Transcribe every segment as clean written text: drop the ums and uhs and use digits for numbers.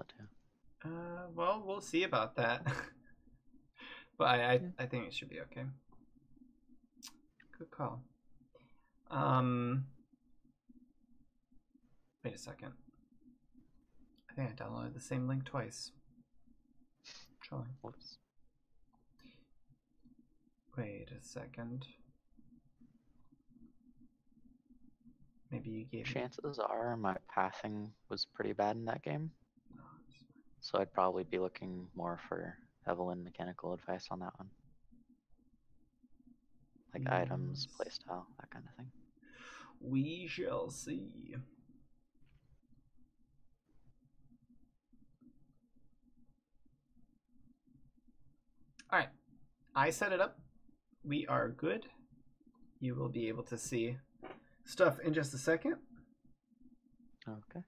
too. Well, we'll see about that. But I think it should be okay. Good call. Wait a second. I think I downloaded the same link twice. Trolling. Whoops. Wait a second. Maybe you gave me... Chances are my passing was pretty bad in that game, so I'd probably be looking more for Evelynn mechanical advice on that one. Like items, playstyle, that kind of thing. We shall see. Alright. I set it up. We are good. You will be able to see stuff in just a second. Okay.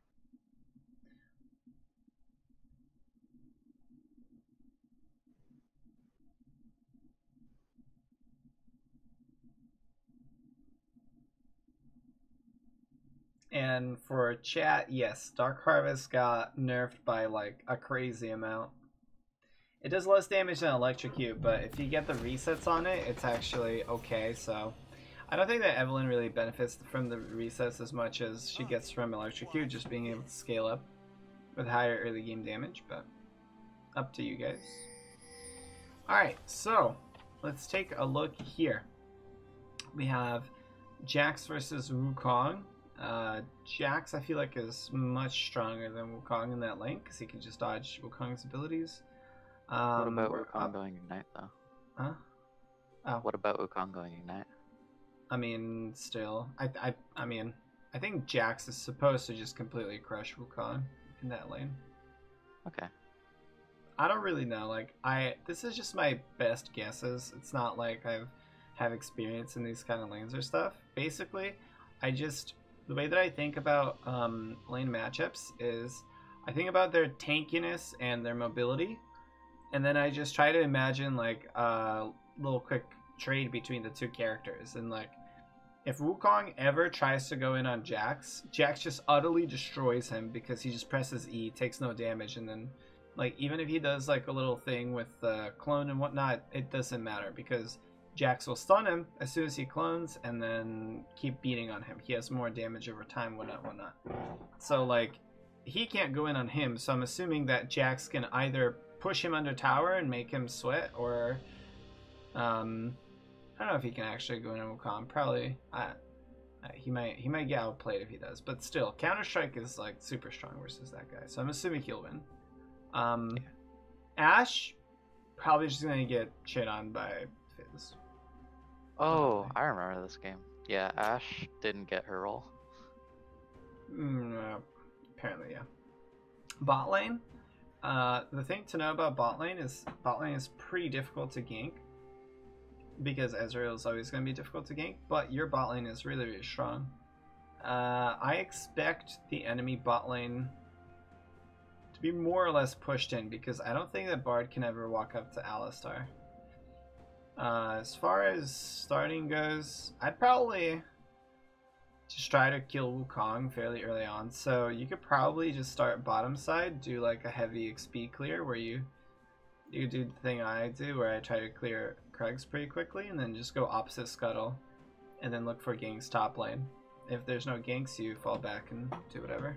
And for chat, yes, Dark Harvest got nerfed by like a crazy amount. It does less damage than Electrocute, but if you get the resets on it, it's actually okay. So I don't think that Evelynn really benefits from the resets as much as she gets from Electrocute, just being able to scale up with higher early game damage, but up to you guys. Alright, so let's take a look here. We have Jax versus Wukong. Jax, I feel like, is much stronger than Wukong in that lane because he can just dodge Wukong's abilities. What about Wukong going Ignite, though? Huh? Oh. What about Wukong going Ignite? I mean, still, I mean, I think Jax is supposed to just completely crush Wukong in that lane. Okay. I don't really know. Like, this is just my best guesses. It's not like I have experience in these kind of lanes or stuff. Basically, the way that I think about lane matchups is I think about their tankiness and their mobility, and then I just try to imagine like a little quick trade between the two characters. And like, if Wukong ever tries to go in on Jax, Jax just utterly destroys him because he just presses E, takes no damage, and then like even if he does like a little thing with the clone and whatnot, it doesn't matter because Jax will stun him as soon as he clones and then keep beating on him. He has more damage over time, whatnot. So like, he can't go in on him, so I'm assuming that Jax can either push him under tower and make him sweat, or I don't know if he can actually go in on Wukong. Probably he might get outplayed if he does, but still, Counter-Strike is like super strong versus that guy, so I'm assuming he'll win. Ashe probably just gonna get shit on by Fizz. Oh, I remember this game. Yeah, Ashe didn't get her role. Apparently, yeah. Bot lane. The thing to know about bot lane is pretty difficult to gank because Ezreal is always going to be difficult to gank, but your bot lane is really, really strong. I expect the enemy bot lane to be more or less pushed in because I don't think that Bard can ever walk up to Alistar. As far as starting goes, I'd probably just try to kill Wukong fairly early on. So you could probably just start bottom side, do like a heavy XP clear where you do the thing I do where I try to clear Krugs pretty quickly and then just go opposite scuttle and then look for ganks top lane. If there's no ganks, you fall back and do whatever.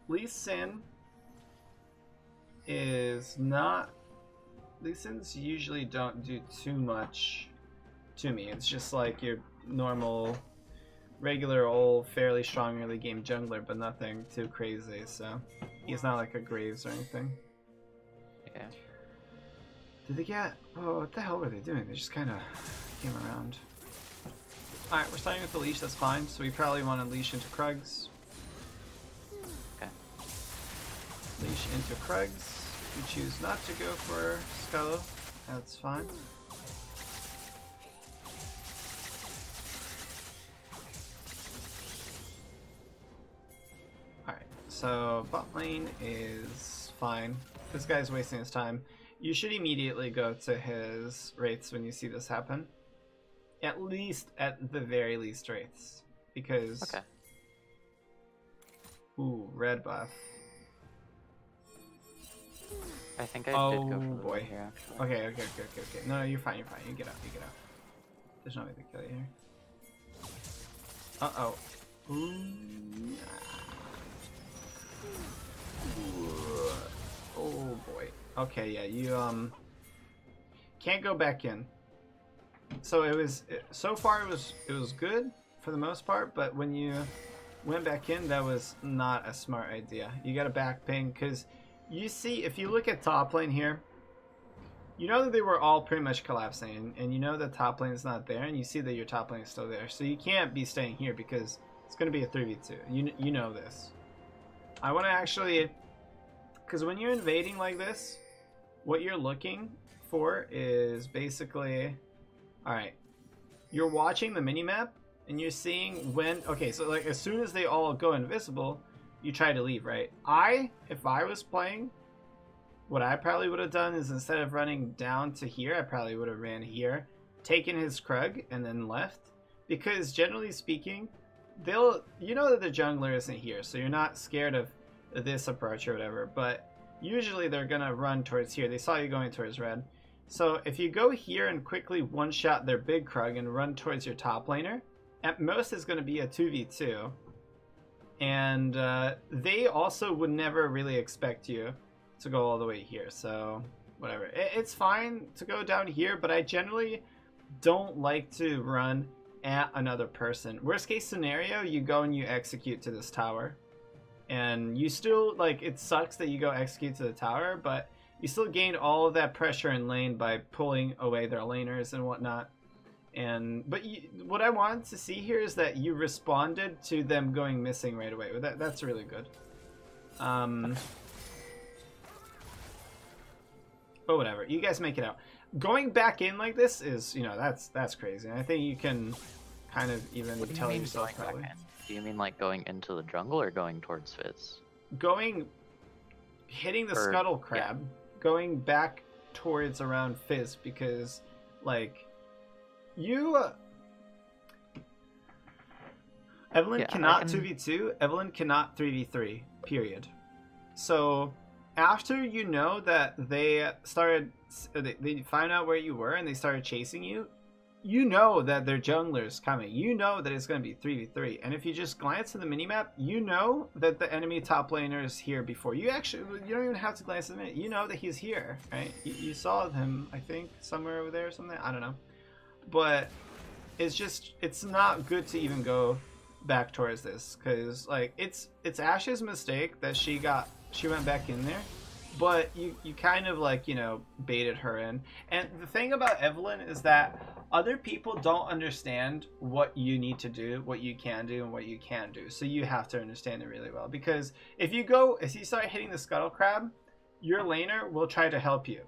Lee Sin is not... Lee Sins usually don't do too much to me. It's just like your normal, regular old, fairly strong early game jungler, but nothing too crazy, so he's not like a Graves or anything. Yeah. Did they get... Oh, what the hell were they doing? They just kind of came around. Alright, we're starting with the leash, that's fine, so we probably want to leash into Krugs. Okay. Leash into Krugs. We choose not to go for Scuttle, that's fine. Alright, so bot lane is fine. This guy's wasting his time. You should immediately go to his Wraiths when you see this happen. At the very least, Wraiths. Because... Okay. Ooh, red buff. I think I did go Oh for the boy. red here, actually. Okay. No, you're fine. You get out. There's no way to kill you here. Uh-oh. Oh boy. Okay, yeah, you can't go back in. So so far it was good for the most part, but when you went back in, that was not a smart idea. You got to back ping, because you see, if you look at top lane here, you know that they were all pretty much collapsing, and you know that top lane is not there, and you see that your top lane is still there. So you can't be staying here because it's going to be a 3v2. You know this. I want to actually, because when you're invading like this, what you're looking for is basically, all right, you're watching the minimap, and you're seeing when, okay, so like as soon as they all go invisible, you try to leave, right? If I was playing, what I probably would have done is instead of running down to here, I probably would have ran here, taken his Krug, and then left. Because generally speaking, you know that the jungler isn't here, so you're not scared of this approach or whatever, but usually they're gonna run towards here. They saw you going towards red. So if you go here and quickly one-shot their big Krug and run towards your top laner, at most is going to be a 2v2. And they also would never really expect you to go all the way here. So whatever. It's fine to go down here, but I generally don't like to run at another person. Worst case scenario, you go and you execute to this tower. And you still, like, it sucks that you go execute to the tower, but you still gain all of that pressure in lane by pulling away their laners and whatnot. But what I wanted to see here is that you responded to them going missing right away. That's really good. But whatever, you guys make it out. Going back in like this is, that's crazy. And I think you can kind of even tell yourself probably. Do you mean like going into the jungle or going towards Fizz? Hitting the scuttle crab, going back towards around Fizz, because like Evelynn cannot 2v2, Evelynn cannot 3v3, period. So after you know that they found out where you were and they started chasing you, you know that their jungler's coming. You know that it's going to be 3v3. And if you just glance at the minimap, you know that the enemy top laner is here before. You don't even have to glance at the minute. You know that he's here, right? You saw him, I think, somewhere over there or something. I don't know. But it's not good to even go back towards this, because like it's Ash's mistake that she went back in there. But you kind of like, baited her in. And the thing about Evelynn is that other people don't understand what you need to do, what you can do, and what you can't do. So you have to understand it really well. Because if you start hitting the scuttle crab, your laner will try to help you.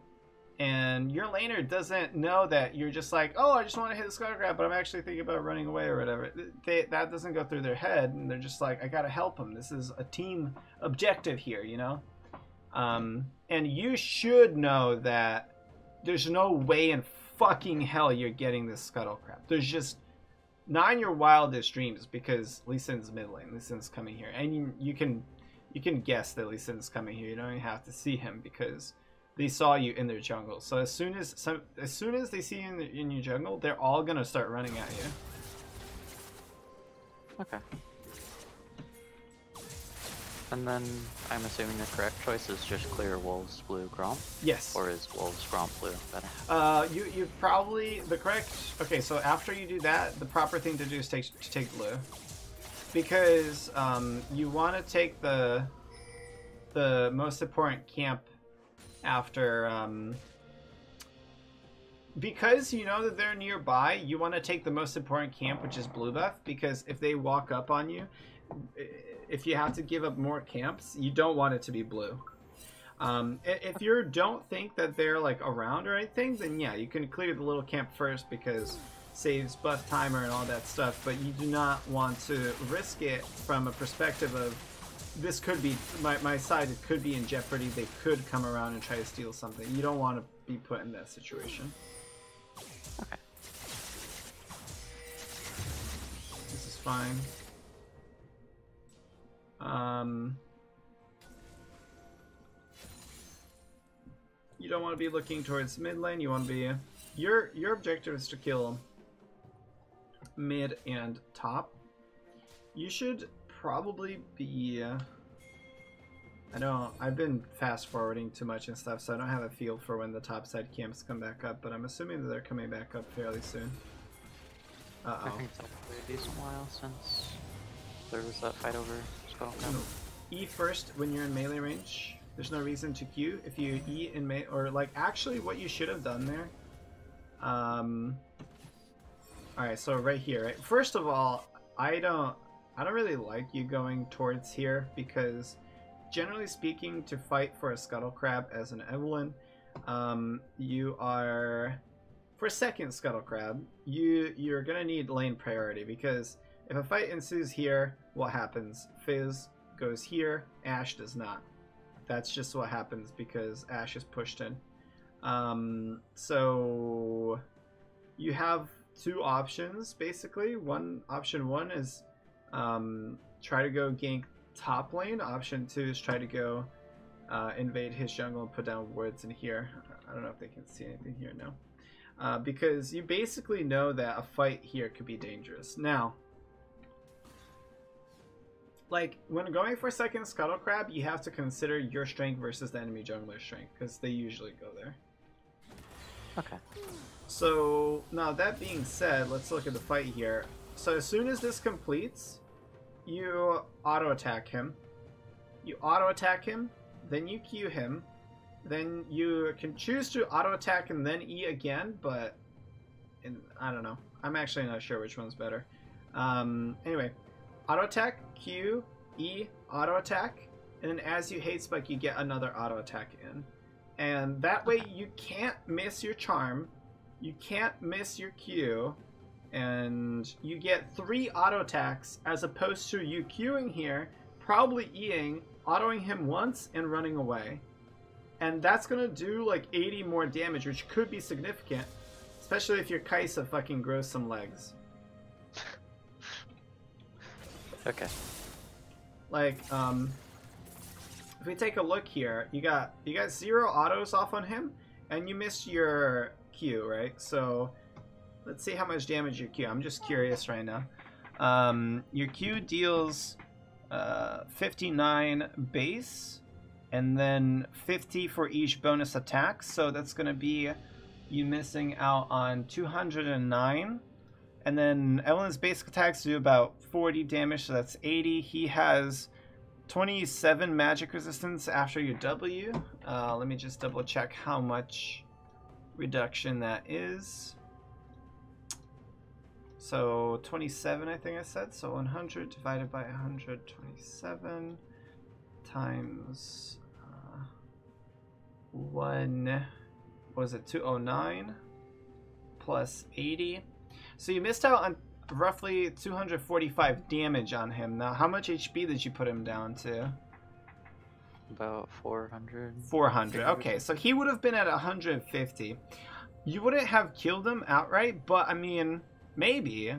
And your laner doesn't know that you're just like, oh, I just want to hit the scuttle crab, but I'm actually thinking about running away or whatever. That doesn't go through their head, and they're just like, I gotta help him. This is a team objective here, And you should know that there's no way in fucking hell you're getting this scuttle crab. There's just not in your wildest dreams, because Lee Sin's mid lane. Lee Sin's coming here, and you can guess that Lee Sin's coming here. You don't even have to see him because they saw you in their jungle. So as soon as they see you in your jungle, they're all gonna start running at you. Okay. And then I'm assuming the correct choice is just clear Wolves blue Gromp? Yes. Or is Wolves Gromp blue better? You probably the correct. Okay, so after you do that, the proper thing to do is take blue, because you want to take the most important camp after because you know that they're nearby. You want to take the most important camp, which is blue buff, because if they walk up on you, if you have to give up more camps, you don't want it to be blue. If you don't think that they're like around or anything, then yeah, you can clear the little camp first, because saves buff timer and all that stuff. But you do not want to risk it from a perspective of, this could be my side, it could be in jeopardy, they could come around and try to steal something. You don't want to be put in that situation. Okay. This is fine. You don't want to be looking towards mid lane. You want to be... Your objective is to kill mid and top. You should probably be... I've been fast forwarding too much and stuff, so I don't have a feel for when the top side camps come back up, but I'm assuming that they're coming back up fairly soon. I think it's actually a decent while since there was that fight over Skull Crab. E first when you're in melee range. There's no reason to Q. If you E in melee, or like actually what you should have done there. Alright, so right here, right? First of all, I don't really like you going towards here because generally speaking, to fight for a Scuttle Crab as an Evelynn, you are, for second Scuttle Crab, you're gonna need lane priority because if a fight ensues here, what happens? Fizz goes here, Ashe does not. That's just what happens because Ashe is pushed in. So you have two options basically. Option one is try to go gank top lane. Option 2 is try to go invade his jungle and put down wards in here. I don't know if they can see anything here now. Because you basically know that a fight here could be dangerous. Now, like, when going for second Scuttle Crab, you have to consider your strength versus the enemy jungler's strength, because they usually go there. Okay. So, now that being said, let's look at the fight here. So as soon as this completes, you auto-attack him. You auto-attack him, then you Q him. Then you can choose to auto-attack and then E again, but I don't know. I'm actually not sure which one's better. Anyway, auto-attack, Q, E, auto-attack, and then as you hate spike, you get another auto-attack in. And that way you can't miss your charm, you can't miss your Q, and you get 3 auto attacks as opposed to you queuing here, probably Eing, autoing him once, and running away. And that's gonna do like 80 more damage, which could be significant, especially if your Kaisa fucking grows some legs. Okay. Like, if we take a look here, you got 0 autos off on him, and you missed your Q, right? So let's see how much damage your Q. I'm just curious right now. Your Q deals 59 base, and then 50 for each bonus attack. So that's going to be you missing out on 209. And then Evelynn's basic attacks do about 40 damage, so that's 80. He has 27 magic resistance after your W. Let me just double check how much reduction that is. So 27, I think I said. So 100 divided by 127 times 1, was it 209 plus 80. So you missed out on roughly 245 damage on him. Now, how much HP did you put him down to? About 400. 400. Okay, so he would have been at 150. You wouldn't have killed him outright, but I mean, maybe.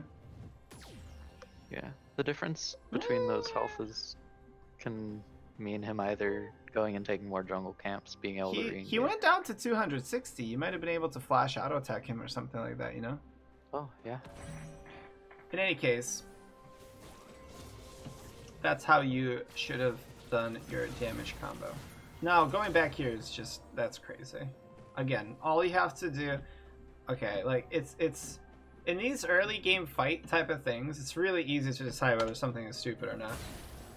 Yeah, the difference between those healths can mean him either going and taking more jungle camps, being able to He went down to 260. You might have been able to flash auto attack him or something like that, you know? Oh, yeah. In any case, that's how you should have done your damage combo. Now, going back here is just, that's crazy. Again, all you have to do, okay, like, it's, in these early game fight type of things, it's really easy to decide whether something is stupid or not.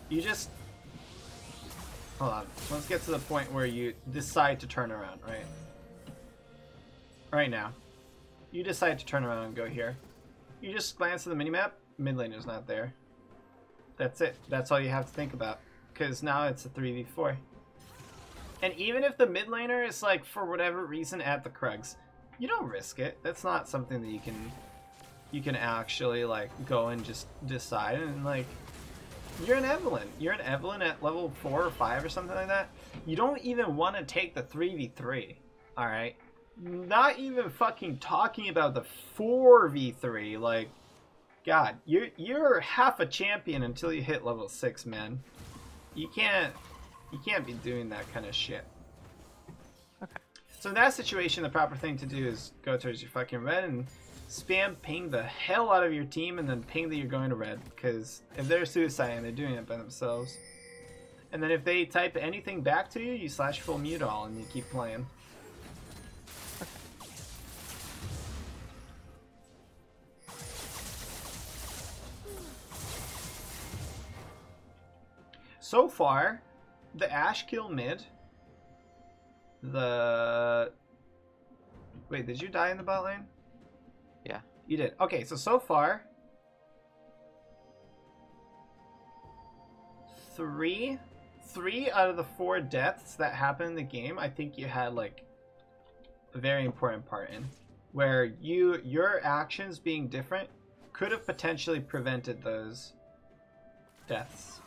You just, hold on, let's get to the point where you decide to turn around, right? Right now. You decide to turn around and go here. You just glance at the minimap, mid laner's not there. That's it. That's all you have to think about. Because now it's a 3v4. And even if the mid laner is, like, for whatever reason at the Krugs, you don't risk it. That's not something that you can actually, like, go and just decide. And, like, you're an Evelynn. You're an Evelynn at level 4 or 5 or something like that. You don't even want to take the 3v3. Alright? Not even fucking talking about the 4v3. Like, God, you're half a champion until you hit level 6, man. You can't be doing that kind of shit. Okay. So in that situation, the proper thing to do is go towards your fucking red and spam ping the hell out of your team and then ping that you're going to red. Because if they're suiciding, they're doing it by themselves. And then if they type anything back to you, you slash full mute all and you keep playing. So far, the Ashe kill mid. Wait, did you die in the bot lane? Yeah. You did. Okay, so far, three out of the 4 deaths that happened in the game, I think you had like a very important part in, where your actions being different could have potentially prevented those deaths.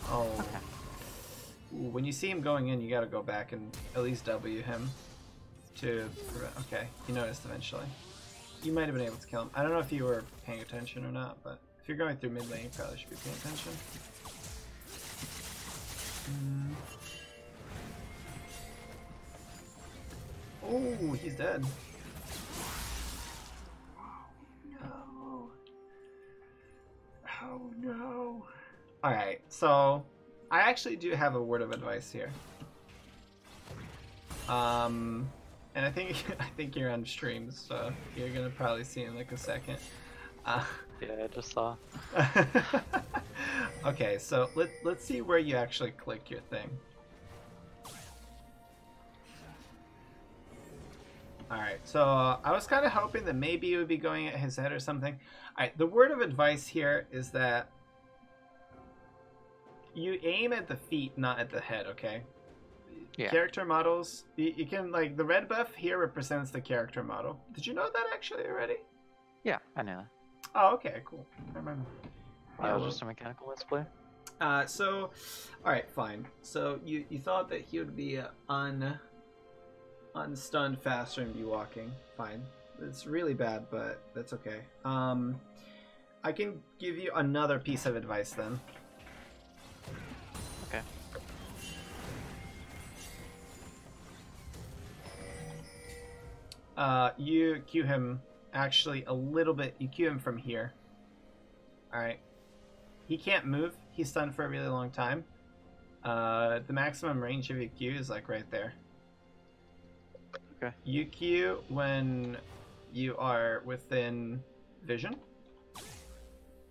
Oh. Ooh, when you see him going in, you gotta go back and at least W him to prevent. Okay, you noticed eventually. You might have been able to kill him. I don't know if you were paying attention or not, but if you're going through mid lane, you probably should be paying attention. Oh, he's dead. No. Oh no. Alright, so I actually do have a word of advice here. And I think you're on stream, so you're gonna probably see in like a second. Yeah, I just saw. Okay, so let's see where you actually click your thing. Alright, so I was kind of hoping that maybe it would be going at his head or something. Alright, the word of advice here is that you aim at the feet, not at the head, okay? Yeah. Character models, you can, like, the red buff here represents the character model. Did you know that actually already? Yeah, I knew that. Oh, okay, cool. I remember. Yeah, it was just a mechanical let's play. So, alright, fine. So, you thought that he would be unstunned faster and be walking. Fine. It's really bad, but that's okay. I can give you another piece of advice then. Okay. You cue him actually a little bit. You cue him from here. Alright. He can't move. He's stunned for a really long time. The maximum range of your Q is like right there. Okay. You Q when you are within vision.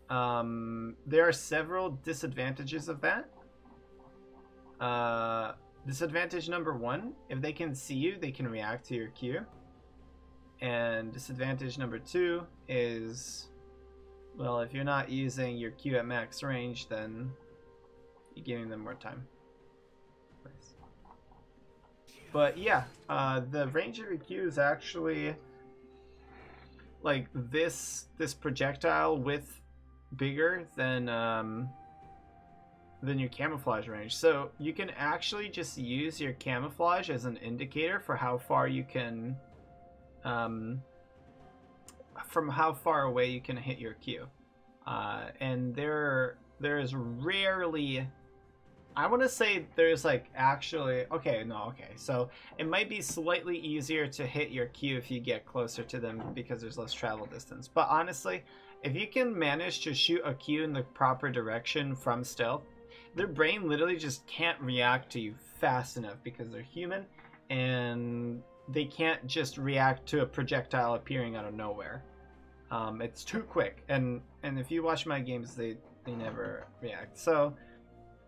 There are several disadvantages of that. Disadvantage number 1, if they can see you, they can react to your Q. And disadvantage number 2 is, well, if you're not using your Q at max range, then you're giving them more time. But yeah, the range of your Q is actually like this projectile width bigger than your camouflage range. So you can actually just use your camouflage as an indicator for how far you can, from how far away you can hit your Q. And there is rarely, I want to say there's like actually, okay, so it might be slightly easier to hit your Q if you get closer to them because there's less travel distance. But honestly, if you can manage to shoot a Q in the proper direction from stealth, their brain literally just can't react to you fast enough because they're human and they can't just react to a projectile appearing out of nowhere. It's too quick, and if you watch my games, they never react. So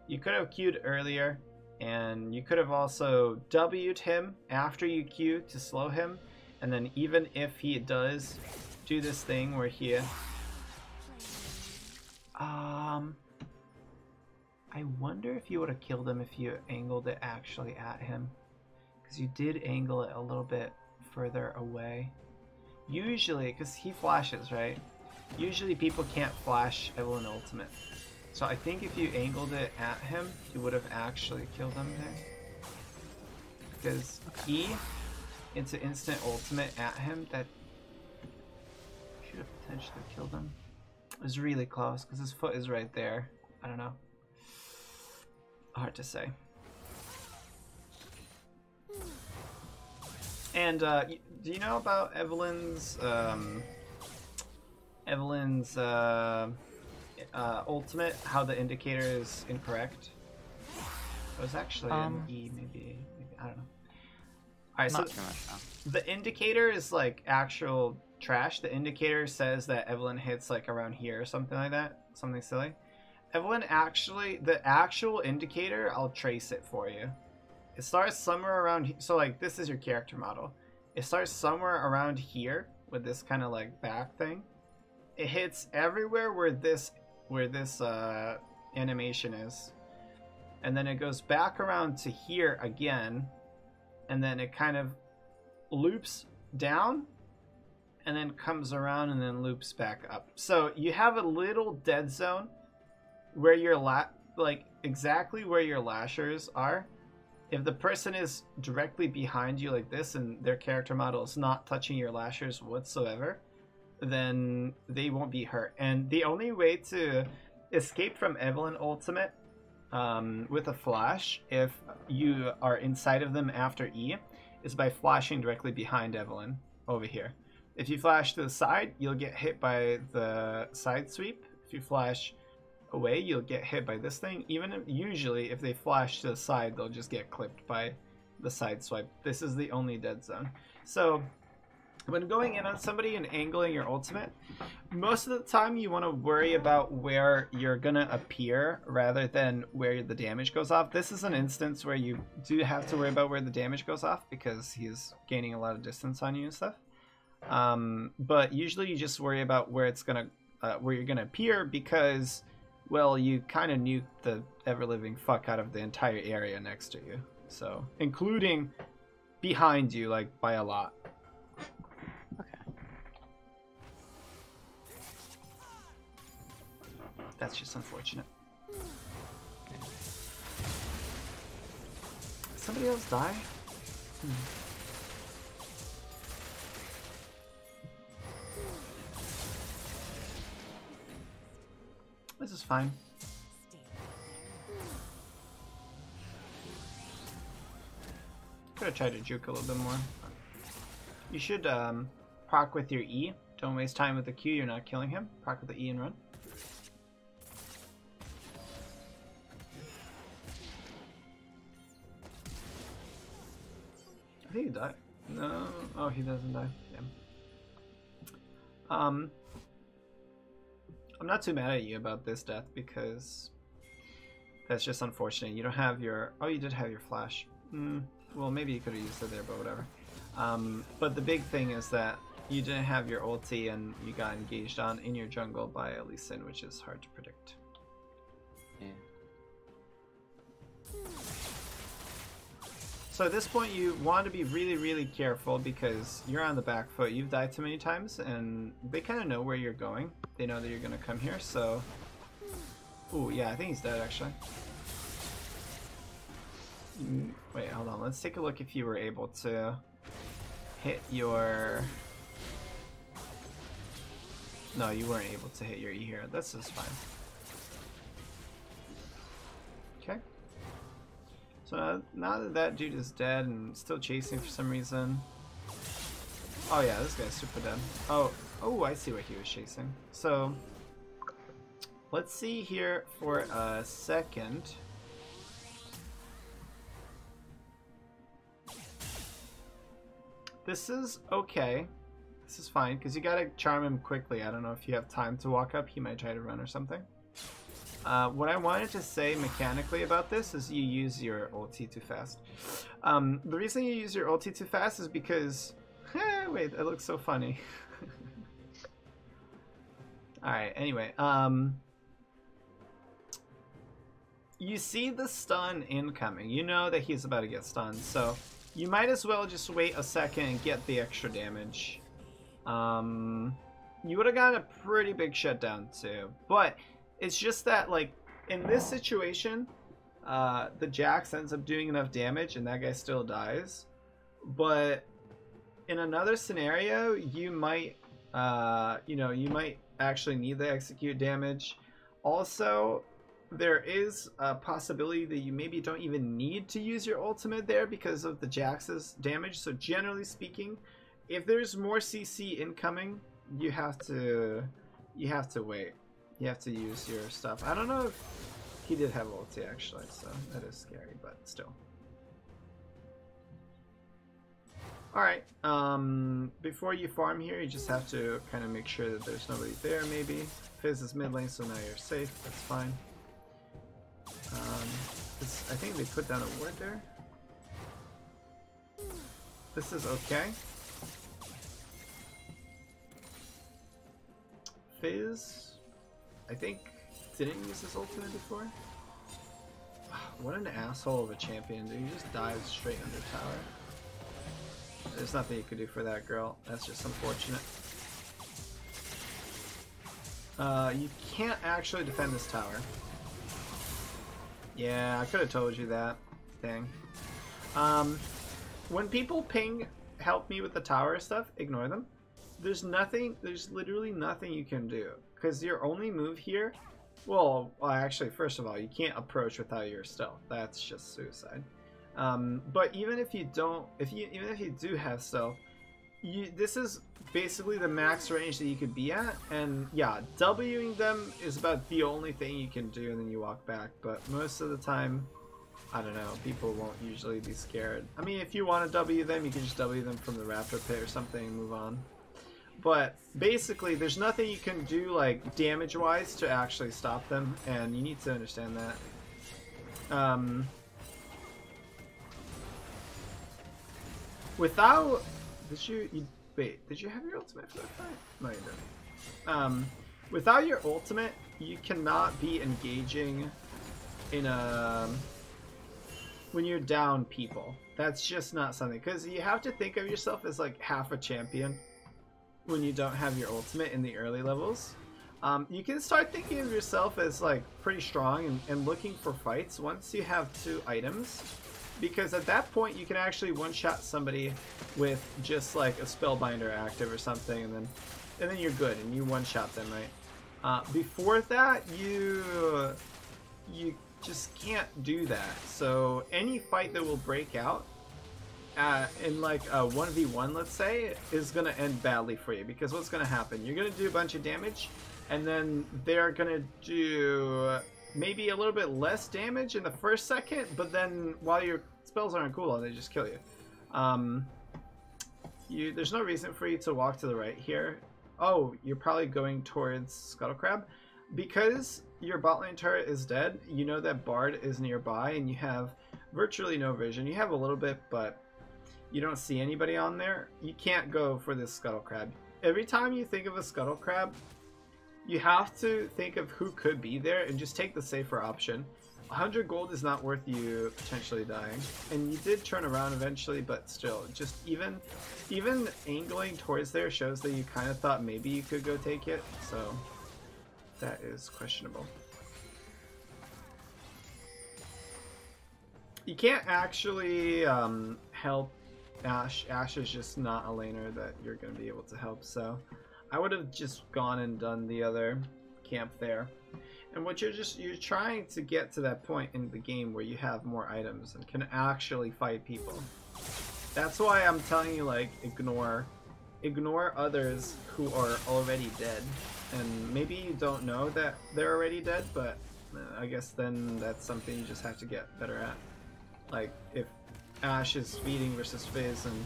you could have Q'd earlier, and you could have also W'd him after you Q to slow him, and then even if he does do this thing where he I wonder if you would have killed him if you angled it actually at him, because you did angle it a little bit further away. Usually, because he flashes, right? Usually people can't flash Evelynn ultimate. So I think if you angled it at him, you would have actually killed him there. Because E into instant ultimate at him, that should have potentially killed him. It was really close, because his foot is right there. I don't know. Hard to say. And do you know about Evelynn's ultimate? How the indicator is incorrect? It was actually an E, maybe I don't know. All right, Not so too much now. the indicator is like actual trash. The indicator says that Evelynn hits like around here or something like that, something silly. Evelynn actually, the actual indicator, I'll trace it for you. It starts somewhere around, so like this is your character model. It starts somewhere around here with this kind of like back thing. It hits everywhere where this animation is, and then it goes back around to here again, and then it kind of loops down, and then comes around and then loops back up. So you have a little dead zone where your like exactly where your lashers are. If the person is directly behind you like this and their character model is not touching your lashers whatsoever, then they won't be hurt. And the only way to escape from Evelynn ultimate with a flash, if you are inside of them after E, is by flashing directly behind Evelynn over here. If you flash to the side, you'll get hit by the side sweep. If you flash away, you'll get hit by this thing. Usually if they flash to the side, they'll just get clipped by the side swipe. This is the only dead zone. So when going in on somebody and angling your ultimate, most of the time you want to worry about where you're gonna appear rather than where the damage goes off. This is an instance where you do have to worry about where the damage goes off because he's gaining a lot of distance on you and stuff. But usually you just worry about where it's gonna where you're gonna appear, because well, you kind of nuke the ever-living fuck out of the entire area next to you. So, including behind you, like, by a lot. Okay. That's just unfortunate. Somebody else die? This is fine. Could have tried to juke a little bit more. You should proc with your E. Don't waste time with the Q, you're not killing him. Proc with the E and run. I think he died. No. Oh, he doesn't die. Damn. I'm not too mad at you about this death because that's just unfortunate. You don't have your... Oh, you did have your flash. Well, maybe you could have used it there, but whatever. But the big thing is that you didn't have your ulti and you got engaged on in your jungle by a Lee Sin, which is hard to predict. Yeah. So at this point you want to be really, really careful because you're on the back foot. You've died too many times and they kind of know where you're going. They know that you're going to come here, so... Ooh, yeah, I think he's dead actually. Wait, hold on. Let's take a look if you were able to hit your... No, you weren't able to hit your E here. This is fine. Okay. So now that that dude is dead and still chasing for some reason... Oh yeah, this guy's super dead. Oh, I see what he was chasing. So, let's see here for a second. This is okay. This is fine, because you gotta charm him quickly. I don't know if you have time to walk up. He might try to run or something. What I wanted to say mechanically about this is you use your ulti too fast. The reason you use your ulti too fast is because... wait, that looks so funny. Alright, anyway. You see the stun incoming. You know that he's about to get stunned, so... You might as well just wait a second and get the extra damage. You would have gotten a pretty big shutdown too. But it's just that, like, in this situation, the Jax ends up doing enough damage and that guy still dies. But in another scenario, you might, you know, you might actually need the execute damage. Also, there is a possibility that you maybe don't even need to use your ultimate there because of the Jax's damage. So generally speaking, if there's more CC incoming, you have to wait. You have to use your stuff. I don't know if he did have ulti actually, so that is scary, but still. Alright, before you farm here, you just have to kind of make sure that there's nobody there, maybe. Fizz is mid lane, so now you're safe. That's fine. I think they put down a ward there. This is okay. Fizz, I think, didn't use his ultimate before. What an asshole of a champion, dude. He just dives straight under tower. There's nothing you could do for that girl. That's just unfortunate. You can't actually defend this tower. Yeah, I could have told you that. Dang. When people ping, help me with the tower stuff, ignore them. There's literally nothing you can do. Because your only move here, well, actually, first of all, you can't approach without your stealth. That's just suicide. But even if you don't, even if you do have stealth, this is basically the max range that you could be at, and yeah, Wing them is about the only thing you can do, and then you walk back. But most of the time, I don't know, people won't usually be scared. I mean, if you want to W them, you can just W them from the Raptor Pit or something and move on. But basically, there's nothing you can do like damage-wise to actually stop them, and you need to understand that. Without... Did you have your ultimate for that fight? No, you didn't. Without your ultimate, you cannot be engaging in a... when you're down people. That's just not something. Because you have to think of yourself as like half a champion when you don't have your ultimate in the early levels. You can start thinking of yourself as like pretty strong and looking for fights once you have 2 items. Because at that point you can actually one-shot somebody with just like a Spellbinder active or something, and then you're good and you one-shot them, right? Before that, you just can't do that. So any fight that will break out in like a 1v1, let's say, is gonna end badly for you. Because what's gonna happen? You're gonna do a bunch of damage, and then they're gonna do maybe a little bit less damage in the first second, but then while your spells are on cooldown, they just kill you. There's no reason for you to walk to the right here. Oh, you're probably going towards Scuttle Crab. Because your bot lane turret is dead, you know that Bard is nearby, and you have virtually no vision. You have a little bit, but you don't see anybody on there. You can't go for this Scuttle Crab. Every time you think of a Scuttle Crab, you have to think of who could be there and just take the safer option. 100 gold is not worth you potentially dying. And you did turn around eventually, but still, just even angling towards there shows that you kind of thought maybe you could go take it. So that is questionable. You can't actually help Ashe. Ashe is just not a laner that you're going to be able to help, so I would have just gone and done the other camp there. And what you're trying to get to that point in the game where you have more items and can actually fight people. That's why I'm telling you, like, ignore others who are already dead. And maybe you don't know that they're already dead, but I guess then that's something you just have to get better at. Like, if Ashe is feeding versus Fizz and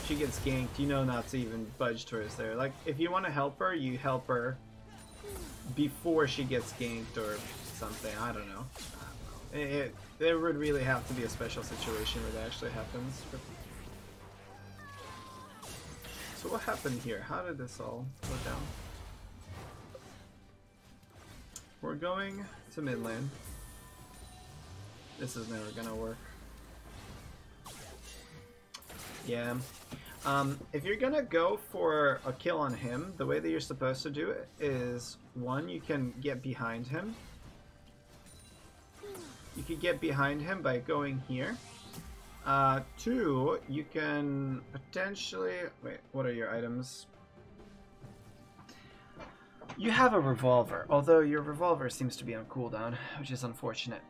she gets ganked, you know not to even budge towards there. Like, if you want to help her, you help her before she gets ganked or something. I don't know. There would really have to be a special situation where that actually happens. But... so what happened here? How did this all go down? We're going to mid lane. This is never gonna work. Yeah. If you're gonna go for a kill on him, the way that you're supposed to do it is, 1, you can get behind him. You could get behind him by going here. 2, you can potentially... wait, what are your items? You have a revolver, although your revolver seems to be on cooldown, which is unfortunate.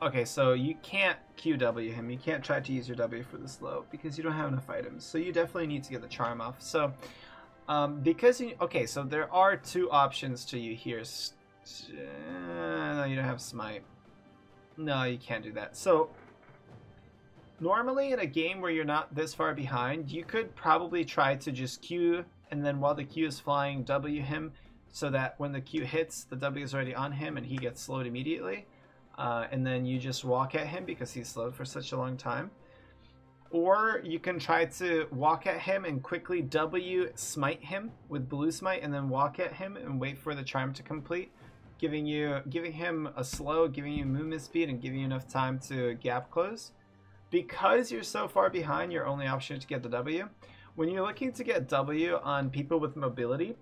Okay, so you can't QW him. You can't try to use your W for the slow because you don't have enough items. So you definitely need to get the charm off. So because you, okay, so there are two options to you here. No, you don't have smite. No, you can't do that. So normally in a game where you're not this far behind, you could probably try to just Q, and then while the Q is flying, W him, so that when the Q hits, the W is already on him and he gets slowed immediately. And then you just walk at him because he's slowed for such a long time. Or you can try to walk at him and quickly W smite him with blue smite, and then walk at him and wait for the charm to complete, giving him a slow, giving you movement speed, and giving you enough time to gap close. Because you're so far behind, your only option is to get the W. When you're looking to get W on people with mobility,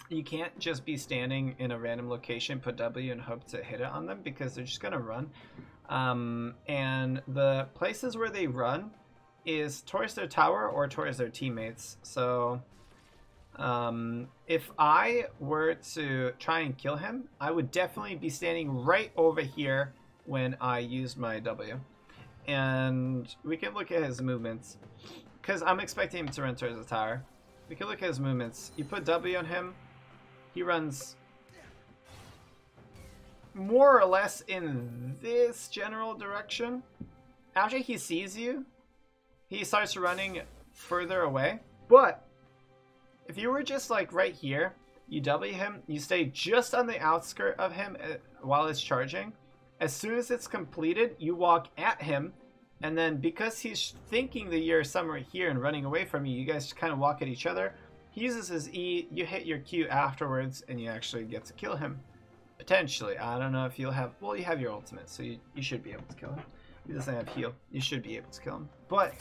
you can't just be standing in a random location, put W, and hope to hit it on them, because they're just going to run. And the places where they run is towards their tower or towards their teammates. So if I were to try and kill him, I would definitely be standing right over here when I use my W. And we can look at his movements, because I'm expecting him to run towards the tower. We can look at his movements. You put W on him, he runs more or less in this general direction. After he sees you, he starts running further away. But if you were just like right here, you W him, you stay just on the outskirt of him while it's charging. As soon as it's completed, you walk at him, and then because he's thinking that you're somewhere here and running away from you, you guys kind of walk at each other. He uses his E, you hit your Q afterwards, and you actually get to kill him. Potentially. I don't know if you'll have... Well, you have your ultimate, so you should be able to kill him. He doesn't have heal. You should be able to kill him. But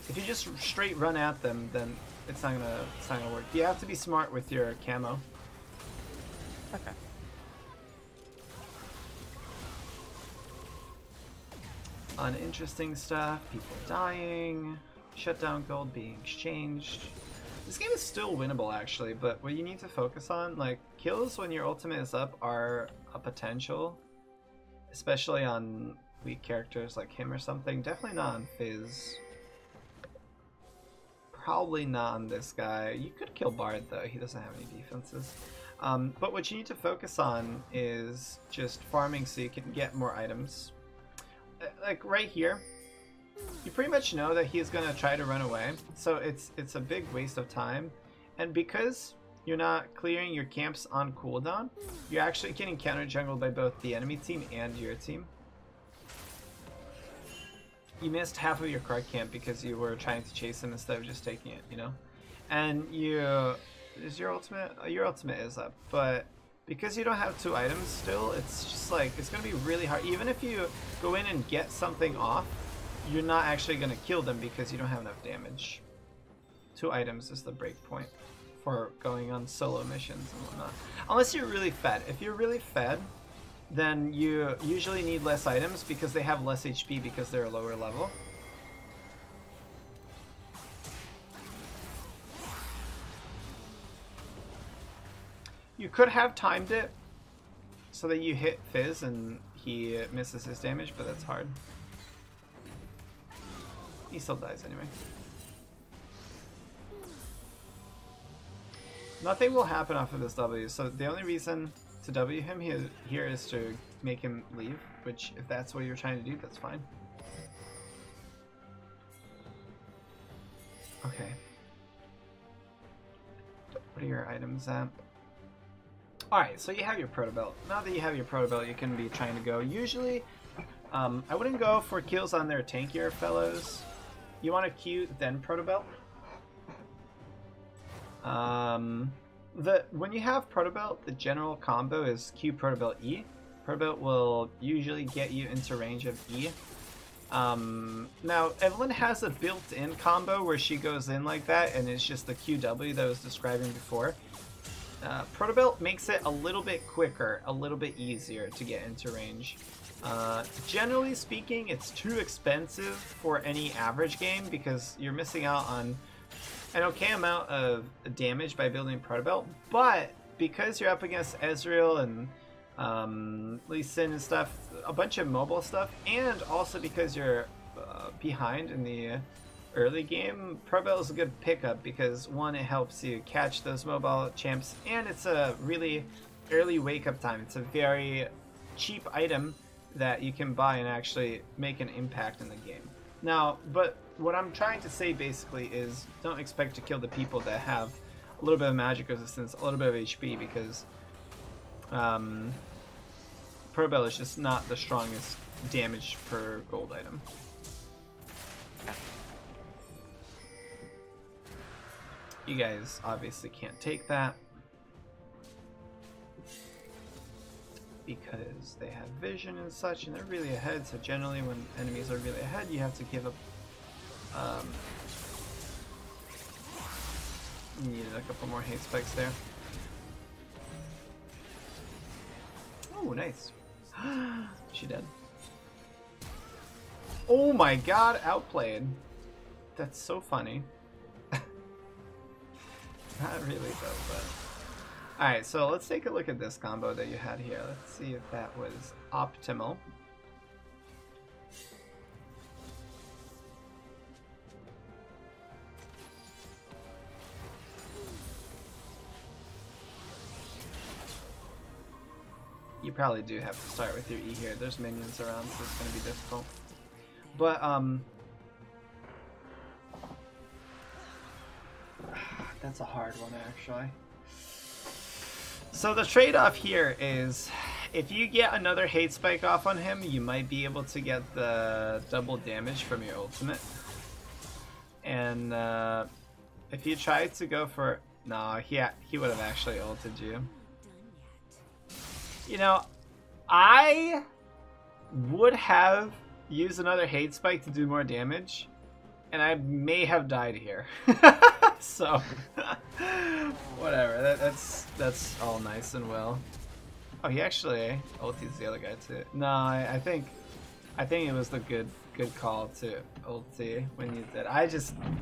if you just straight run at them, then it's not gonna work. You have to be smart with your camo. Okay. Uninteresting stuff, people dying, shutdown gold being exchanged. This game is still winnable actually, but what you need to focus on, like, kills when your ultimate is up are a potential, especially on weak characters like him or something. Definitely not on Fizz. Probably not on this guy. You could kill Bard though, he doesn't have any defenses. But what you need to focus on is just farming so you can get more items. Like right here, you pretty much know that he's gonna try to run away, so it's a big waste of time. And because you're not clearing your camps on cooldown, you're actually getting counter jungled by both the enemy team and your team. You missed half of your card camp because you were trying to chase him instead of just taking it, you know? And is your ultimate? Your ultimate is up, but because you don't have two items still, it's just like, it's gonna be really hard. Even if you go in and get something off, you're not actually gonna kill them because you don't have enough damage. Two items is the break point for going on solo missions and whatnot. Unless you're really fed. If you're really fed, then you usually need less items because they have less HP because they're a lower level. You could have timed it so that you hit Fizz and he misses his damage, but that's hard. He still dies anyway. Nothing will happen off of this W, so the only reason to W him here is to make him leave, which if that's what you're trying to do, that's fine. Okay. What are your items at? Alright, so you have your proto belt. Now that you have your proto belt, you can be trying to go. Usually, I wouldn't go for kills on their tankier fellows. You want to Q, then proto belt. When you have proto belt, the general combo is Q proto belt E. Proto belt will usually get you into range of E. Now, Evelynn has a built-in combo where she goes in like that, and it's just the QW that I was describing before. Proto belt makes it a little bit quicker, a little bit easier to get into range. Generally speaking, it's too expensive for any average game because you're missing out on an okay amount of damage by building Protobelt, but because you're up against Ezreal and Lee Sin and stuff, a bunch of mobile stuff, and also because you're behind in the early game, Protobelt is a good pickup because one, it helps you catch those mobile champs, and it's a really early wake up time. It's a very cheap item that you can buy and actually make an impact in the game. Now, but what I'm trying to say basically is don't expect to kill the people that have a little bit of magic resistance, a little bit of HP, because Protobelt is just not the strongest damage per gold item. You guys obviously can't take that because they have vision and such, and they're really ahead, so generally when enemies are really ahead, you have to give up. Needed a couple more hate spikes there. Oh, nice. She dead. Oh my god, outplayed. That's so funny. Not really though, but... Alright, so let's take a look at this combo that you had here. Let's see if that was optimal. You probably do have to start with your E here. There's minions around, so it's going to be difficult. But, that's a hard one, actually. So the trade-off here is, if you get another hate spike off on him, you might be able to get the double damage from your ultimate. And if you try to go for... No, he would have actually ulted you. You know, I would have used another hate spike to do more damage, and I may have died here. So, whatever. That's all nice and well. Oh, he actually ulties the other guy too. No, I think it was the good call to ulti when you did.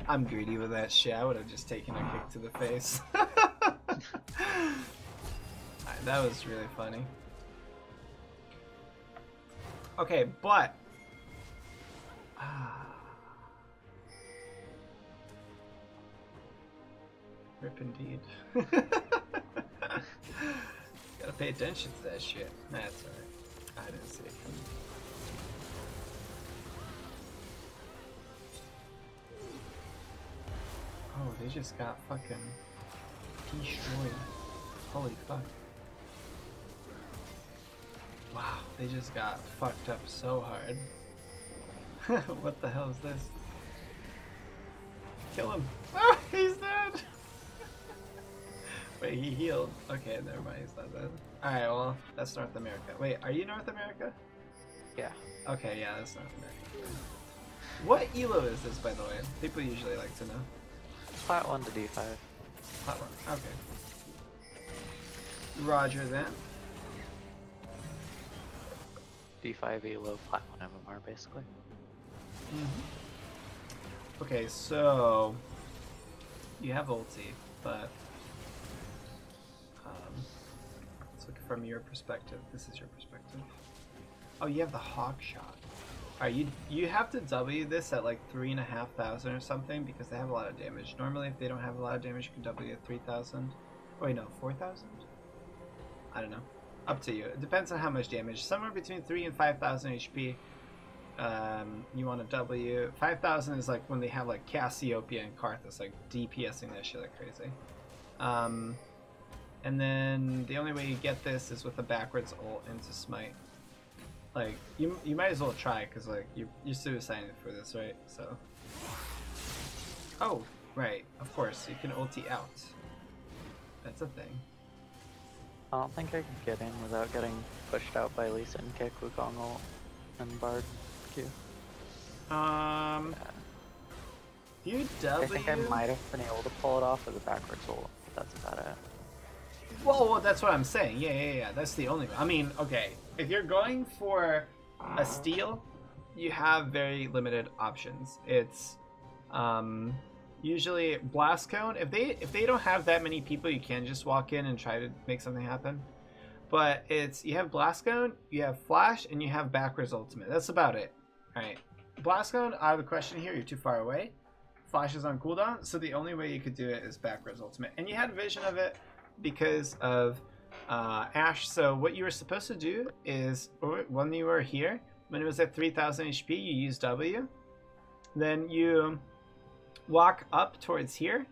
I'm greedy with that shit. I would have just taken a kick to the face. That was really funny. Okay, but rip indeed. Gotta pay attention to that shit. That's alright. I didn't see it coming. Oh, they just got fucking destroyed. Holy fuck. Wow, they just got fucked up so hard. What the hell is this? Kill him! Oh, he's dead! Wait, he healed. Okay, never mind, he's not dead. Alright, well, that's North America. Wait, are you North America? Yeah. Okay, yeah, that's North America. What elo is this, by the way? People usually like to know. Flat 1 to D5. Flat 1, okay. Roger that. D5 elo, flat 1 MMR, basically. Okay, so you have ulti, but let's look from your perspective. This is your perspective. Oh, you have the hawk shot. Alright, you have to W this at like 3,500 or something because they have a lot of damage. Normally, if they don't have a lot of damage, you can W at 3,000. Oh, wait, no, 4,000? I don't know. Up to you. It depends on how much damage. Somewhere between 3 and 5,000 HP. You want to W. 5,000 is like when they have like Cassiopeia and Karthus, like DPSing that shit like crazy. And then the only way you get this is with a backwards ult into smite. Like you might as well try because like you're suiciding for this, right? So. Oh, right. Of course, you can ulti out. That's a thing. I don't think I could get in without getting pushed out by Lee Sin kick, Wukong ult, and Bard Q. You I think I might have been able to pull it off with a backwards ult, but that's about it. Well, that's what I'm saying. Yeah. That's the only. I mean, okay. If you're going for a steal, you have very limited options. It's Usually Blast Cone, if they don't have that many people, you can just walk in and try to make something happen. But it's, you have Blast Cone, you have Flash, and you have backwards ultimate. That's about it. Alright. Blast Cone, out of the question here, you're too far away. Flash is on cooldown, so the only way you could do it is backwards ultimate. And you had vision of it because of Ash. So what you were supposed to do is, when you were here, when it was at 3000 HP, you use W. Then you walk up towards here,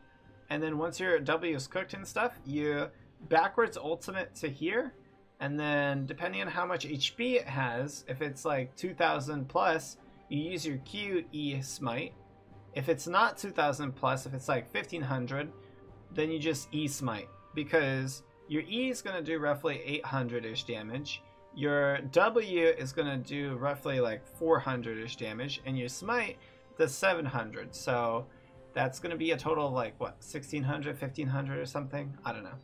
and then once your W is cooked and stuff, you backwards ultimate to here, and then depending on how much HP it has, if it's like 2000 plus, you use your Q E smite. If it's not 2000 plus, if it's like 1500, then you just E smite, because your E is going to do roughly 800-ish damage, your W is going to do roughly like 400-ish damage, and your smite does 700. So that's going to be a total of like, what, 1600, 1500 or something? I don't know.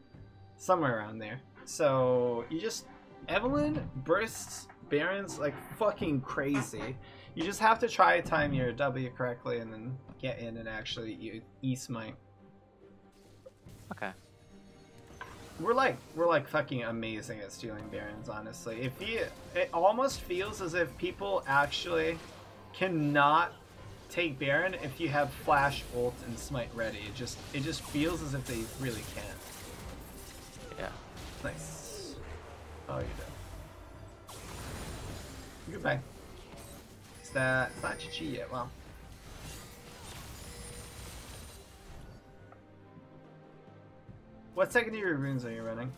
Somewhere around there. So you just, Evelynn bursts Barons like fucking crazy. You just have to try time your W correctly and then get in and actually E-smite. Okay. We're like fucking amazing at stealing Barons, honestly. It almost feels as if people actually cannot take Baron if you have Flash, Ult, and Smite ready. It just feels as if they really can't. Yeah. Nice. Oh, you're done. Goodbye. It's not GG yet. Wow. What secondary runes are you running?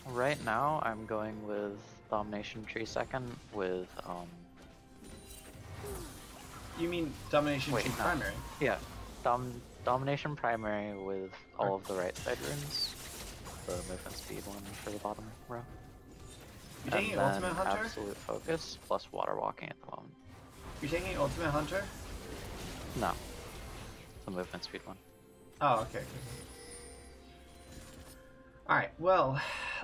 Right now I'm going with Domination Tree second with You mean Domination Tree primary? Yeah, Domination primary with all of the right side runes. The movement speed one for the bottom row. You're taking and Ultimate Hunter? Absolute Focus plus Water Walking at the moment. You're taking Ultimate Hunter? No, the movement speed one. Oh, okay. Alright, well,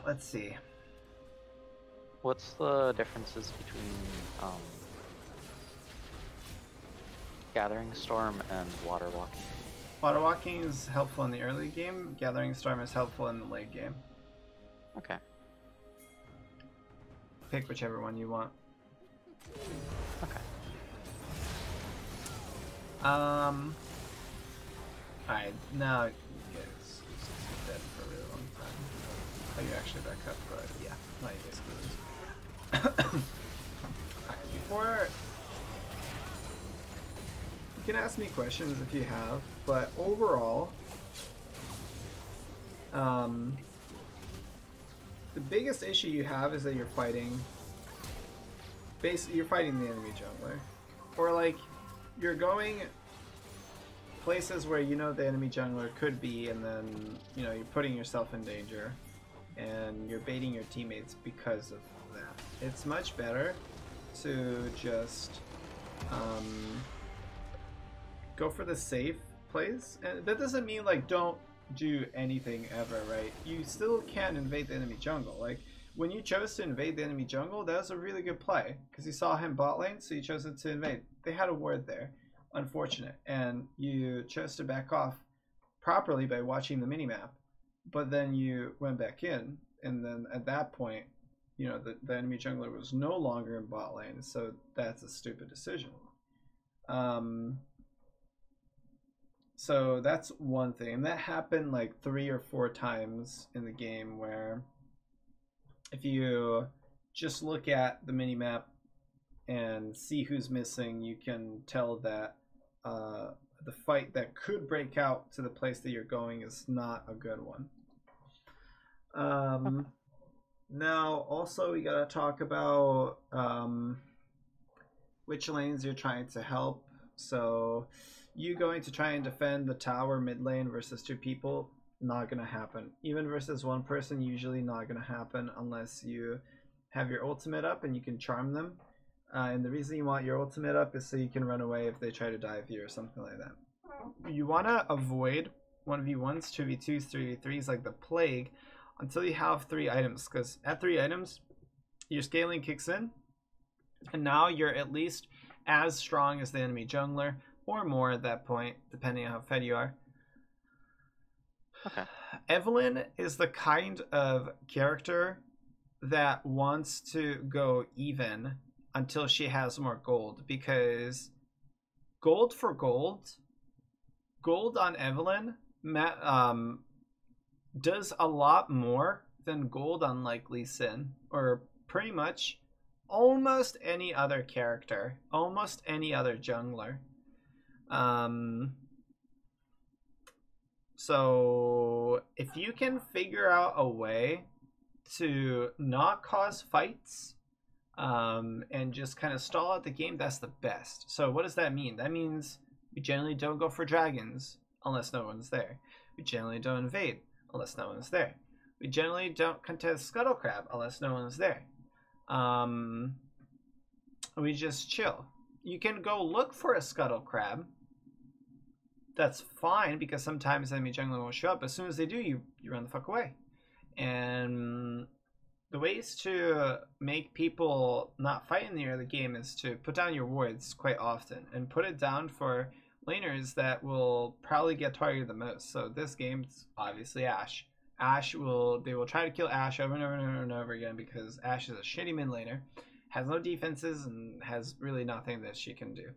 let's see. What's the differences between Gathering Storm and Water Walking? Water Walking is helpful in the early game. Gathering Storm is helpful in the late game. Okay. Pick whichever one you want. Okay. Alright, now you guys dead for a really long time. Oh, you're actually back up, but yeah, now you guys lose. Alright, before... You can ask me questions if you have, but overall, the biggest issue you have is that you're fighting... Basically, you're fighting the enemy jungler. Or like, you're going places where you know the enemy jungler could be, and then you know you're putting yourself in danger and you're baiting your teammates because of that. It's much better to just go for the safe plays, and that doesn't mean like don't do anything ever, right? You still can invade the enemy jungle. Like when you chose to invade the enemy jungle, that was a really good play because you saw him bot lane, so you chose it to invade. They had a ward there. Unfortunate, and you chose to back off properly by watching the minimap, but then you went back in, and then at that point, you know, the enemy jungler was no longer in bot lane, so that's a stupid decision. So that's one thing, and that happened like 3 or 4 times in the game, where if you just look at the minimap and see who's missing, you can tell that the fight that could break out to the place that you're going is not a good one. Now, also, we gotta talk about which lanes you're trying to help. So, you going to try and defend the tower mid lane versus 2 people, not gonna happen. Even versus 1 person, usually not gonna happen unless you have your ultimate up and you can charm them. And the reason you want your ultimate up is so you can run away if they try to dive you or something like that. You want to avoid 1v1s, 2v2s, 3v3s like the plague until you have 3 items, because at 3 items, your scaling kicks in, and now you're at least as strong as the enemy jungler, or more at that point, depending on how fed you are. Okay. Evelynn is the kind of character that wants to go even until she has more gold, because gold for gold on Evelynn does a lot more than gold on like Lee Sin, or pretty much almost any other character, almost any other jungler. So if you can figure out a way to not cause fights, and just kind of stall out the game, that's the best. So what does that mean? That means we generally don't go for dragons unless no one's there. We generally don't invade unless no one's there. We generally don't contest Scuttle Crab unless no one's there. We just chill. You can go look for a Scuttle Crab. That's fine, because sometimes enemy jungler won't show up. As soon as they do, you run the fuck away. And the ways to make people not fight in the early game is to put down your wards quite often, and put it down for laners that will probably get targeted the most. So this game's obviously Ashe. They will try to kill Ashe over and over and over and over again, because Ashe is a shitty mid laner, has no defenses, and has really nothing that she can do.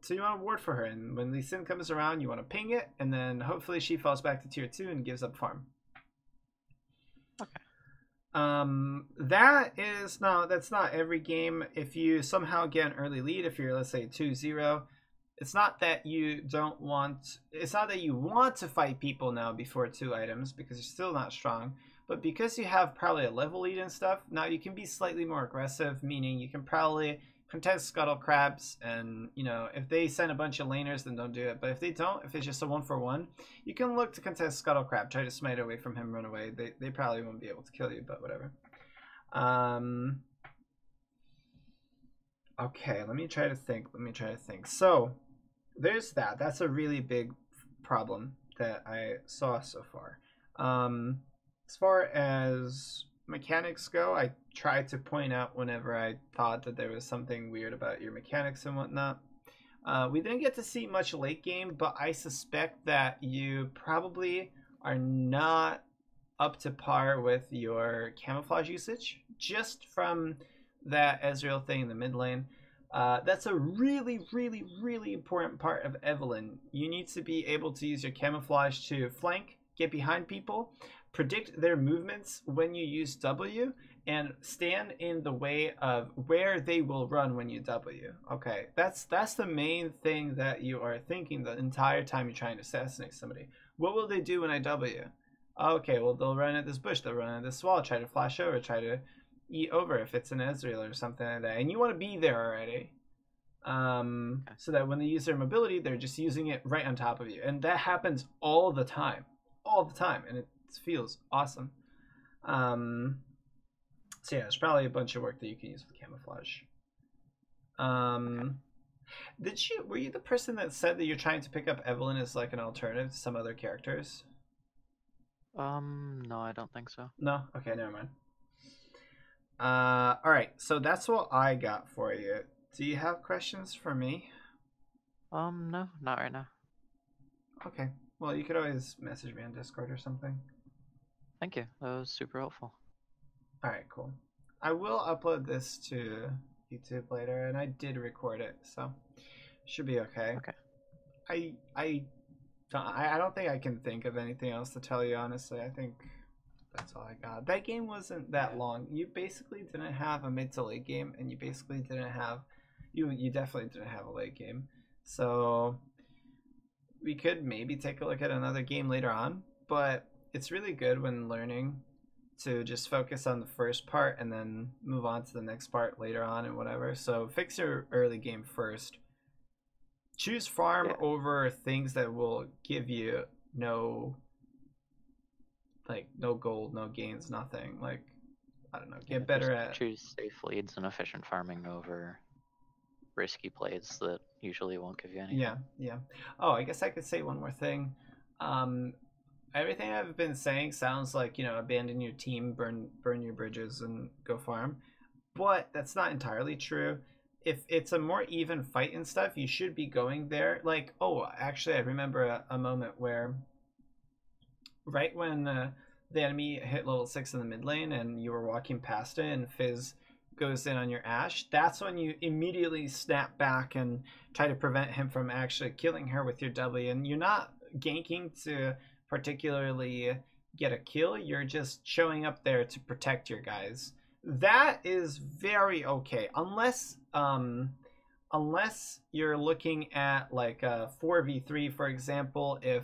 So you want to ward for her, and when Lee Sin comes around, you want to ping it, and then hopefully she falls back to tier 2 and gives up farm. Okay. That's not every game. If you somehow get an early lead, if you're, let's say, 2-0, it's not that you want to fight people now before 2 items, because you're still not strong, but because you have probably a level lead and stuff, now you can be slightly more aggressive, meaning you can probably contest Scuttle Crabs, and if they send a bunch of laners, then don't do it. But if they don't, if it's just a 1-for-1, you can look to contest Scuttle Crab, try to smite away from him, run away. They probably won't be able to kill you, but whatever. Okay, let me try to think. So there's that. That's a really big problem that I saw so far. As far as mechanics go, I tried to point out whenever I thought that there was something weird about your mechanics and whatnot. We didn't get to see much late game, but I suspect that you probably are not up to par with your camouflage usage, just from that Ezreal thing in the mid lane. That's a really, really, really important part of Evelynn. You need to be able to use your camouflage to flank, get behind people, predict their movements when you use W, and stand in the way of where they will run when you W. Okay, that's the main thing that you are thinking the entire time you're trying to assassinate somebody. What will they do when I W? Okay, well, they'll run at this bush, they'll run at this wall, try to flash over, try to eat over if it's an Ezreal or something like that. And you want to be there already. So that when they use their mobility, they're just using it right on top of you. And that happens all the time. All the time. And it feels awesome. So yeah, there's probably a bunch of work that you can use with camouflage. Were you the person that said that you're trying to pick up Evelynn as like an alternative to some other characters? No, I don't think so. No? Okay, never mind. Alright, so that's what I got for you. Do you have questions for me? No, not right now. Okay. Well, you could always message me on Discord or something. Thank you. That was super helpful. Alright, cool. I will upload this to YouTube later, and I did record it, so should be okay. Okay. I don't think I can think of anything else to tell you, honestly. I think that's all I got. That game wasn't that long. You basically didn't have a mid to late game, and you basically didn't have you definitely didn't have a late game. So we could maybe take a look at another game later on, but it's really good when learning to just focus on the first part and then move on to the next part later on and whatever. So fix your early game first. Choose farm over things that will give you no gold, no gains, nothing. Like, I don't know, get better at... Choose safe leads and efficient farming over risky plays that usually won't give you anything. Yeah. Oh, I guess I could say one more thing. Everything I've been saying sounds like, abandon your team, burn your bridges, and go farm. But that's not entirely true. if it's a more even fight and stuff, you should be going there. Like, oh, actually, I remember a moment where right when the enemy hit level 6 in the mid lane and you were walking past it and Fizz goes in on your Ashe, that's when you immediately snap back and try to prevent him from actually killing her with your W. And you're not ganking to particularly get a kill, you're just showing up there to protect your guys. That is very okay, unless you're looking at like a 4v3, for example. If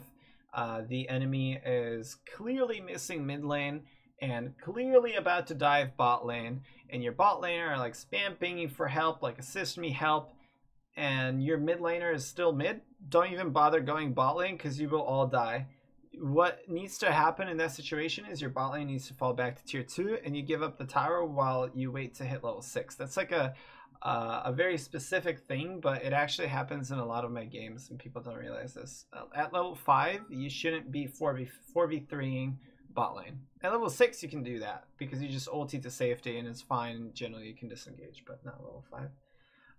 the enemy is clearly missing mid lane and clearly about to dive bot lane, and your bot laner are like spam pinging for help, like assist me, help, and your mid laner is still mid, don't even bother going bot lane because you will all die. What needs to happen in that situation is your bot lane needs to fall back to tier 2 and you give up the tower while you wait to hit level 6. That's like a very specific thing, but it actually happens in a lot of my games and people don't realize this. At level 5, you shouldn't be 4v3ing bot lane. At level 6, you can do that because you just ulti to safety and it's fine. Generally, you can disengage, but not level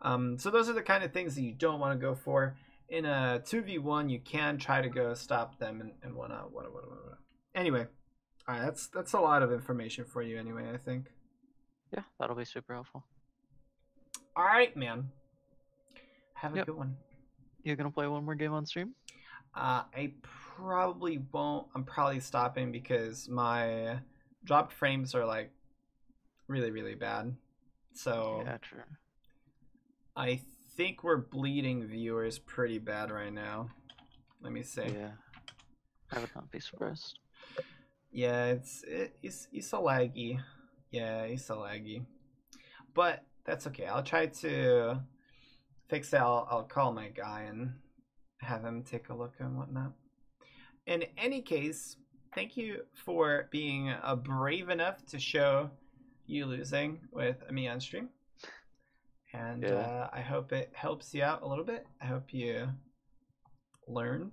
5. So those are the kind of things that you don't want to go for. In a 2v1, you can try to go stop them and whatnot. Anyway, all right, that's a lot of information for you anyway, I think. Yeah, that'll be super helpful. All right, man. Have a good one. You gonna play one more game on stream? I probably won't. I'm probably stopping because my dropped frames are like really, really bad. So yeah, true. I think we're bleeding viewers pretty bad right now. Let me see. Yeah, I would not be surprised. Yeah, it's a laggy. Yeah, it's a laggy. But that's okay. I'll try to fix it. I'll call my guy and have him take a look and whatnot. In any case, thank you for being brave enough to show you losing with me on stream. And I hope it helps you out a little bit. I hope you learned.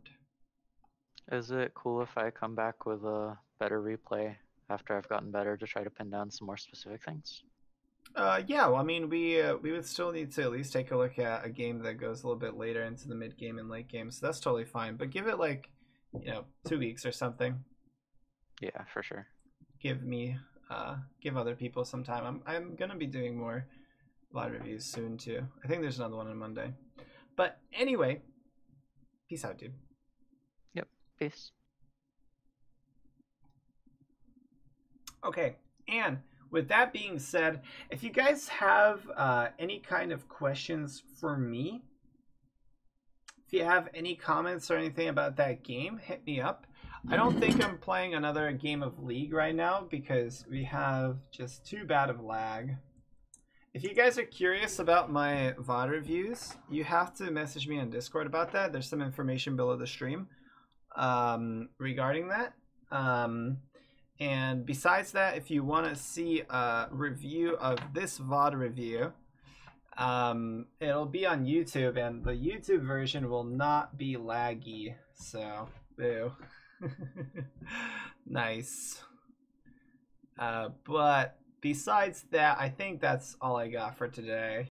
Is it cool if I come back with a better replay after I've gotten better to try to pin down some more specific things? Yeah, well, I mean, we would still need to at least take a look at a game that goes a little bit later into the mid game and late game, so that's totally fine. But give it like, 2 weeks or something. Yeah, for sure. Give other people some time. I'm gonna be doing more live reviews soon too. I think there's another one on Monday. But anyway, peace out, dude. Yep, peace. Okay, and with that being said, if you guys have any kind of questions for me, if you have any comments or anything about that game, hit me up. I don't think I'm playing another game of League right now because we have just too bad of lag. If you guys are curious about my VOD reviews, you have to message me on Discord about that. There's some information below the stream regarding that. And besides that, if you want to see a review of this VOD review, it'll be on YouTube, and the YouTube version will not be laggy. So, boo. Nice. But besides that, I think that's all I got for today.